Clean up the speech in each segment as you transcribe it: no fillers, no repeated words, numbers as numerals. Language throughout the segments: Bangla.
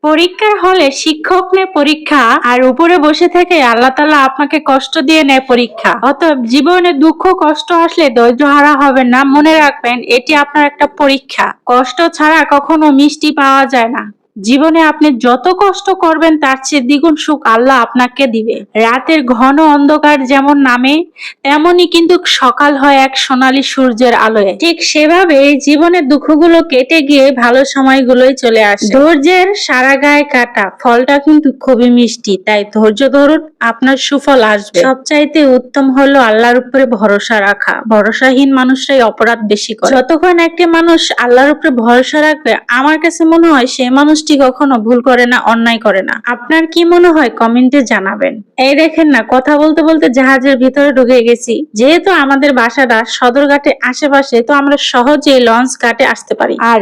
পরীক্ষার হলে শিক্ষক নেয় পরীক্ষা আর উপরে বসে থেকে আল্লাহ তাআলা আপনাকে কষ্ট দিয়ে নেয় পরীক্ষা। অতএব জীবনে দুঃখ কষ্ট আসলে ধৈর্য হারা হবেন না, মনে রাখবেন এটি আপনার একটা পরীক্ষা। কষ্ট ছাড়া কখনো মিষ্টি পাওয়া যায় না। জীবনে আপনি যত কষ্ট করবেন তার চেয়ে দ্বিগুণ সুখ আল্লাহ আপনাকে দিবে। রাতের ঘন অন্ধকার যেমন নামে তেমনি কিন্তু সকাল হয় এক সোনালী সূর্যের আলোয়। ঠিক সেভাবে জীবনের দুঃখগুলো কেটে গিয়ে ভালো সময়গুলোই চলে আসে। ধৈর্যের সারা গায়ে কাটা, ফলটা কিন্তু খুবই মিষ্টি, তাই ধৈর্য ধরুন, আপনার সুফল আসবে। সবচাইতে উত্তম হলো আল্লাহর উপরে ভরসা রাখা। ভরসাহীন মানুষরাই অপরাধ বেশি করে। যতক্ষণ একটি মানুষ আল্লাহর উপরে ভরসা রাখবে, আমার কাছে মনে হয় সেই মানুষটি কখনো ভুল করে না, অন্যায় করে না। আপনার কি মনে হয় কমেন্টে জানাবেন। এই দেখেন না, কথা বলতে বলতে জাহাজের ভিতরে ঢুকে গেছি। যেহেতু আমাদের বাসাটা সদরঘাটে আশেপাশে, তো আমরা সহজেই লঞ্চ ঘাটে আসতে পারি। আর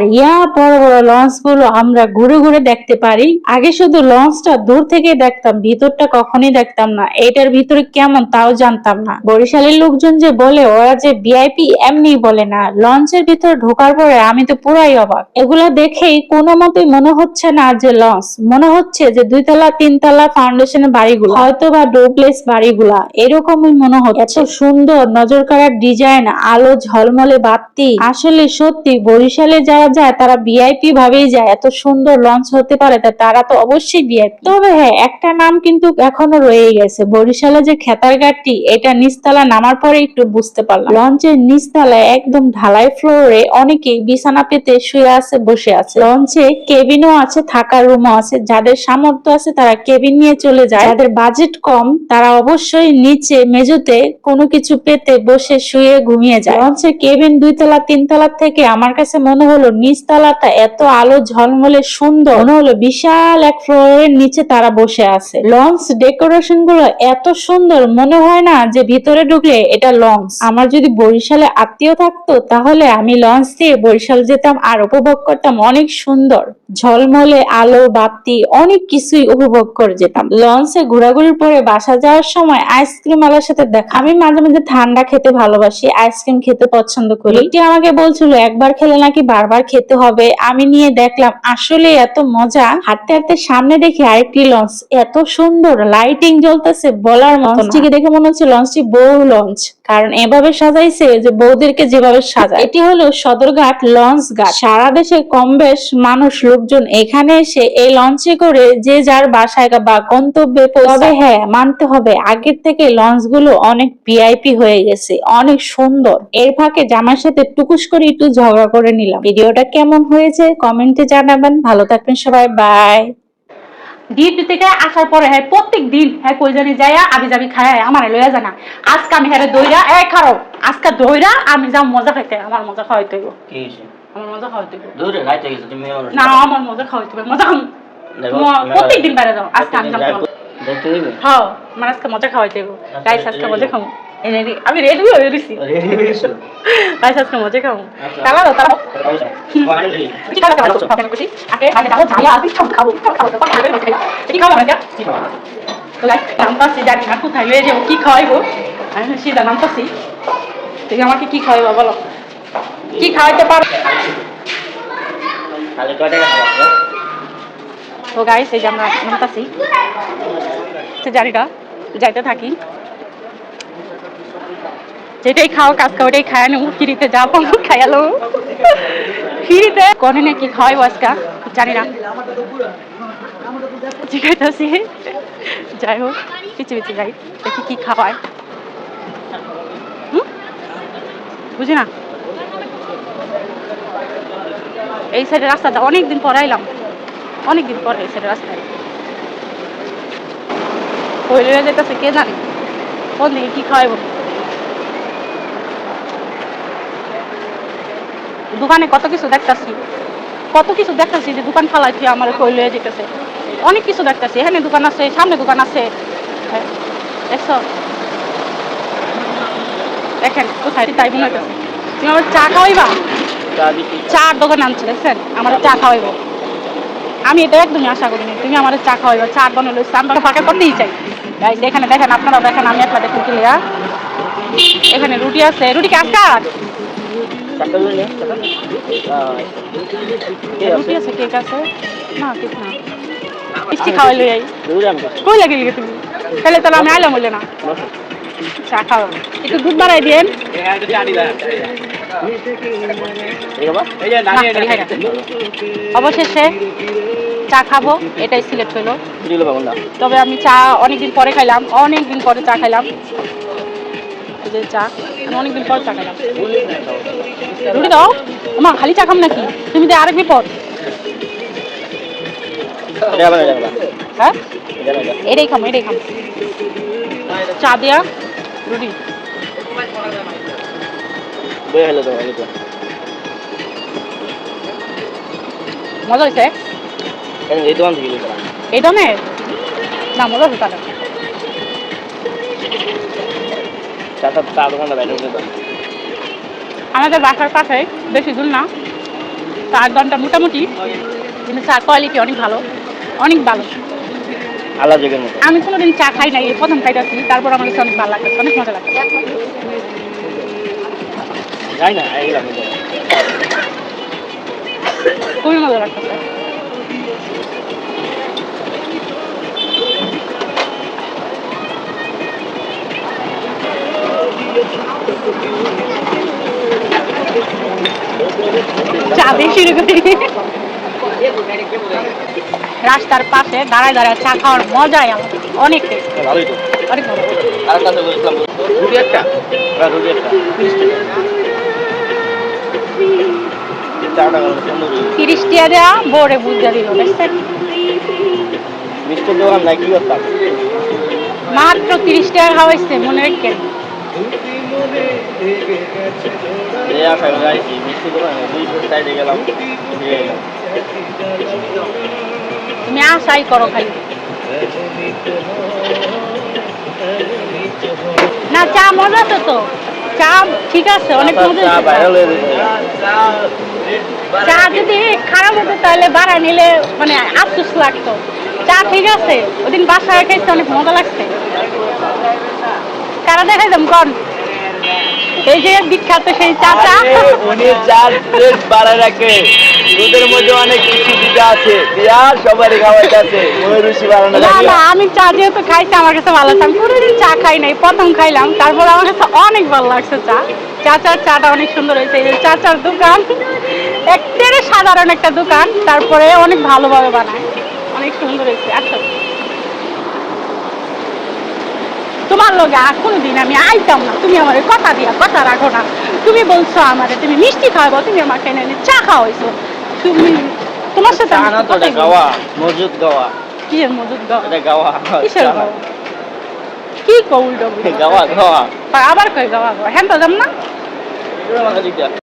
বড় বড় লঞ্চ গুলো আমরা ঘুরে ঘুরে দেখতে পারি। আগে শুধু লঞ্চটা দূর থেকে দেখতাম, ভিতরটা কখনই দেখতাম না। এটার ভিতরে কেমন তাও জানতাম না। বরিশালের লোকজন যে বলে ওরা যে ভিআইপি, এমনি বলে না। লঞ্চের ভিতরে ঢোকার পরে আমি তো পুরাই অবাক। এগুলা দেখেই কোনো মতেই মনে হচ্ছে না যে লঞ্চ, মনে হচ্ছে যে 2 তলা 3 তলা ফাউন্ডেশনের বাড়িগুলো, হয়তো বা ডুপ্লেক্স বাড়িগুলা, এরকমই মনে হচ্ছে। এত সুন্দর নজর কাড়ার ডিজাইন, আলো ঝলমলে বাতি। আসলে সত্যি বরিশালে যারা যায় তারা ভিআইপি ভাবেই যায়। এত সুন্দর লঞ্চ হতে পারে তারা তো অবশ্যই ভিআইপি। তবে হ্যাঁ, একটা নাম কিন্তু এখনো রয়ে গেছে। বরিশালে যে খেতারঘাটটি, এটা নিচতলা নামার পরে একটু বুঝতে পারলাম। লঞ্চের নিচতলায় একদম ঢালাই ফ্লোরে অনেকেই বিছানা পেতে শুয়ে আছে, বসে আছে। লঞ্চে কেবিনও আছে, থাকার রুমও আছে। যাদের সামর্থ্য আছে তারা কেবিন নিয়ে চলে যায়। যাদের বাজেট কম তারা অবশ্যই নিচে মেঝেতে কোনো কিছু পেতে বসে শুয়ে ঘুমিয়ে যায়। লঞ্চে কেবিন 2 তলা 3 তলা থেকে আমার কাছে মনে হলো নিচতলাটা এত আলো ঝলমলে সুন্দর, মনে হলো বিশাল এক ফ্লোরের নিচে তারা বসে আছে। লঞ্চ ডেকোরেশন গুলো এত সুন্দর, মনে হয় না যে ভিতরে ঢুকলে এটা লঞ্চ। আমার যদি বরিশালে আত্মীয় থাকতো তাহলে আমি লঞ্চ দিয়ে বরিশাল যেতাম আর উপভোগ করতাম। অনেক সুন্দর ঝলমলে আলো বাতি, অনেক কিছুই উপভোগ করে যেতাম। লঞ্চে ঘোরাঘুরির পরে বাসা যাওয়ার সময় আইসক্রিম আলার সাথে দেখা। আমি মাঝে মাঝে ঠান্ডা খেতে ভালোবাসি, আইসক্রিম খেতে পছন্দ করি। এটি আমাকে বলছিল একবার খেলে নাকি বারবার খেতে হবে। আমি নিয়ে দেখলাম, আসলে এত মজা। হাঁটতে হাঁটতে সামনে দেখি আরেকটি লঞ্চ, এত সুন্দর লাইটিং জ্বলতেছে বলার মতো। লঞ্চটিকে দেখে মনে হচ্ছে লঞ্চটি বউ লঞ্চ, কারণ এভাবে সাজাইছে যে বউদেরকে যেভাবে সাজায়। এটি হলো সদরঘাট লঞ্চ ঘাট। সারা দেশে কম বেশ মানুষ লোকজন এখানে এসে এই লঞ্চে করে যে যার বাসায় বা গন্তব্যে পৌঁছায়। তবে হ্যাঁ, মানতে হবে আগের থেকে লঞ্চ গুলো অনেক ভিআইপি হয়ে গেছে, অনেক সুন্দর। এর ফাঁকে জামার সাথে টুকুস করে একটু ঝগড়া করে নিলাম। ভিডিওটা কেমন হয়েছে কমেন্টে জানাবেন। ভালো থাকবেন সবাই, বাই। ডিউটি থেকে আসার পরে হ্যাঁ প্রত্যেক দিন হ্যাঁ কই জানি যাইয়া আবি যাবি খায় আমার লইয়া জানা। আজকে আমি হ্যাঁ দইরা খারো, আজকে দইরা আমি যাম মজা খাইতে। আমার মজা খাওয়াইতে হইব। কি হইছে? আমার মজা খাওয়াইতে হইব। দূরে রাইতে গেছো তুমি? না, আমার মজা খাওয়াইতে হইব। মজা খাম প্রত্যেক দিন বাইরে যাও। আজকে আমি যাম। যাইতে হইবে? হ্যাঁ, আমার আজকে মজা খাওয়াইতে হইব। গাইস আজকে মজা খামু। আমি রেডি হয়ে গেছি। রেডি হয়ে গেছো? গাইস আজকে মজা খামু। তালা দাও, তালা। কি খাওয়া খাওয়া তো আপনি খুশি? আগে আগে যাও, যাইয়া আমি সব খাবো। কি খাবো না? কি খাবো? তো গাইস নামতাছি, জানি না কোথায় লয়ে যাবো, কি খাওয়াইবো। আমি সিধা নামতাছি। তুমি আমাকে কি খাওয়াইবো বলো? কি খাওয়াইতে পারো? তাহলে কয় টাকা খাওয়াবো? তো গাইস এই যে আমরা নামতাছি, সে জারিটা যাইতে থাকি। যেটাই খাও কাজ খাও ওটাই খায় নেবো। ফিরিতে যা পাবো খাইয়ালো। ফিরিতে কনে না কি খাওয়াইবো আজকা জানি না, জিজ্ঞাসি। যাই হোক পিছে পিছে যাই, দেখি কি খাওয়ায়। বুঝি না, এই সাইডের রাস্তাটা অনেকদিন পর আইলাম, অনেকদিন পরে এই সাইডের রাস্তায়। কই লইয়া যাইতেছে কে জানে, কোন দিকে কি খাওয়াইবো। দোকানে কত কিছু দেখতেছি, যে দোকান ফালাইছি আমার কই লইয়া যেতেছে। অনেক কিছু দেখতেছি, এখানে দোকান আছে, সামনে দোকান আছে। দেখছো, দেখেন কোথায় তাই মনে হইতেছে। তুমি আমার চা খাওয়াইবা? চার দোকান আনছি, দেখছেন আমার চা খাওয়াইবো। আমি এটা একদমই আশা করিনি তুমি আমার চা খাওয়াইবা। চার দোকানে লইছি, আমরা ফাঁকা করতেই চাই। এখানে দেখেন, আপনারা দেখেন, আমি একলা দেখুন ক্লিয়ার। এখানে রুটি আছে, রুটি কি আজকার? রুটি আছে, কেক আছে না? কেক না, মিষ্টি খাওয়াই লই আই দুধ আমি কই লাগে লিগে তুমি তাহলে তাহলে আমি আইলাম বললে না চা খাও একটু দুধ বাড়াই দিয়েন অবশেষে চা খাবো এটাই সিলেক্ট হলো তবে আমি চা অনেকদিন পরে খাইলাম অনেকদিন পরে চা খাইলাম এই যে চা আমি অনেকদিন পর চা খাইলাম রুটি দাও মা খালি চা খাম নাকি তুমি তো আরেক বিপদ হ্যাঁ এটাই খাম চা দিয়া রুটি মজা হয়েছে এই দামে না মজা হচ্ছে তাহলে আমাদের বাসার পাশে বেশি দূর না 4 ঘন্টা মোটামুটি কিন্তু চা কোয়ালিটি অনেক ভালো আমি কোনোদিন চা খাই নাই এই প্রথম খাইতেছি তারপর আমার কাছে অনেক ভালো লাগছে অনেক মজা লাগছে খুবই মজা লাগতেছে চা দিয়ে শুরু করি রাস্তার পাশে দাঁড়ায় দাঁড়ায় চা খাওয়ার মজাই আমার অনেক অনেক ভালো 30 টাকা দেওয়া বোর্ডে বুঝতে দিল দেখছেন মাত্র 30 টাকা খাওয়াইছে মনে রাখেন তুমি আশাই করো খালি না চা মজা তো চা ঠিক আছে অনেক মজা চা যদি খারাপ হতো তাহলে বাড়া নিলে মানে আফসোস লাগতো চা ঠিক আছে ওদিন বাসায় খাইতে অনেক মজা লাগছে কারা দেখাই দাম কন এই যে বিখ্যাত সেই চাচা উনি 4 প্লেট বাড়া রাখে দুধের মধ্যে অনেক কিছু দিতে আছে দিয়া সবারই খাওয়াইতে আছে ওই রুচি বাড়ানো না না আমি চা যেহেতু খাইছি আমার কাছে ভালো লাগছে আমি কোনোদিন চা খাই নাই প্রথম খাইলাম তারপর আমার কাছে অনেক ভালো লাগছে চাচার চাটা অনেক সুন্দর হয়েছে এই যে চাচার দোকান একেবারে সাধারণ একটা দোকান তারপরে অনেক ভালোভাবে বানায় অনেক সুন্দর হয়েছে আচ্ছা তোমার লগে আর কোনোদিন আমি আইতাম না তুমি আমার কথা রাখো না তুমি বলছো আমারে তুমি মিষ্টি খাওয়াবো তুমি আমাকে এনে চা খাওয়াইছো তুমি তোমার সাথে মজুদ গাওয়া কি এর মজুদ গাওয়া কিসের গাওয়া কি কউল ডবল গাওয়া আবার কই গাওয়া হ্যাঁ তো যাম না